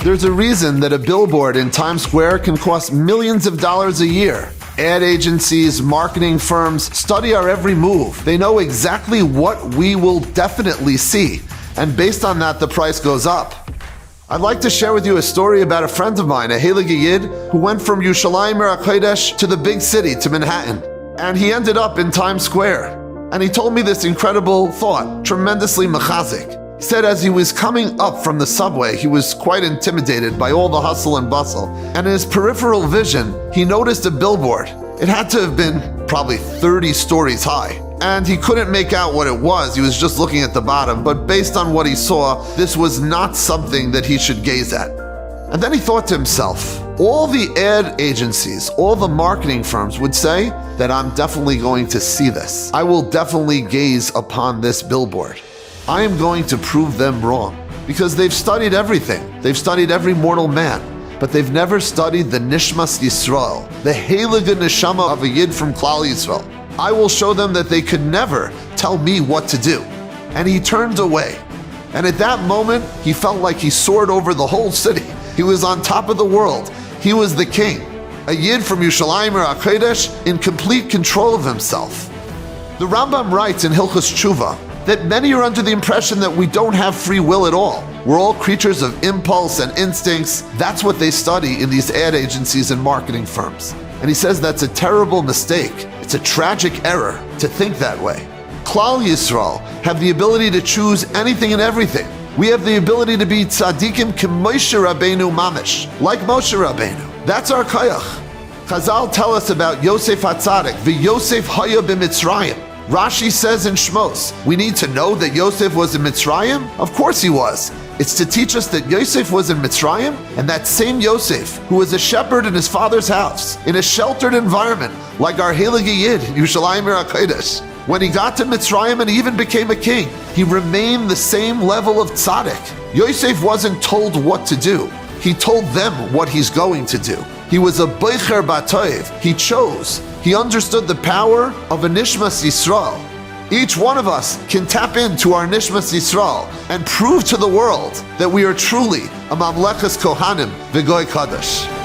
There's a reason that a billboard in Times Square can cost millions of dollars a year. Ad agencies, marketing firms study our every move. They know exactly what we will definitely see, and based on that, the price goes up. I'd like to share with you a story about a friend of mine, a Heilige Yid, who went from Yerushalayim HaKodesh to the big city, to Manhattan, and he ended up in Times Square. And he told me this incredible thought, tremendously mechazik. He said as he was coming up from the subway, he was quite intimidated by all the hustle and bustle. And in his peripheral vision, he noticed a billboard. It had to have been probably 30 stories high. And he couldn't make out what it was. He was just looking at the bottom. But based on what he saw, this was not something that he should gaze at. And then he thought to himself, all the ad agencies, all the marketing firms would say that I'm definitely going to see this. I will definitely gaze upon this billboard. I am going to prove them wrong, because they've studied everything. They've studied every mortal man, but they've never studied the Nishmas Yisrael, the Heilige Neshama of a Yid from Klal Yisrael. I will show them that they could never tell me what to do. And he turned away. And at that moment, he felt like he soared over the whole city. He was on top of the world. He was the king. A Yid from Yerushalayim HaKodesh in complete control of himself. The Rambam writes in Hilchos Tshuva that many are under the impression that we don't have free will at all. We're all creatures of impulse and instincts. That's what they study in these ad agencies and marketing firms. And he says that's a terrible mistake. It's a tragic error to think that way. Klal Yisrael have the ability to choose anything and everything. We have the ability to be tzaddikim k'Moshe Rabbeinu mamish, like Moshe Rabbeinu. That's our koyach. Chazal tell us about Yosef HaTzadik, v'Yosef haya b'Mitzrayim. Rashi says in Shmos, we need to know that Yosef was in Mitzrayim? Of course he was. It's to teach us that Yosef was in Mitzrayim, and that same Yosef, who was a shepherd in his father's house, in a sheltered environment, like our Heilige Yid, Yerushalayim HaKodesh. When he got to Mitzrayim and he even became a king, he remained the same level of tzaddik. Yosef wasn't told what to do. He told them what he's going to do. He was a Beicher Batoiv. He chose. He understood the power of a Nishmas Yisrael. Each one of us can tap into our Nishmas Yisrael and prove to the world that we are truly a Mamlechas Kohanim V'Goy Kadosh.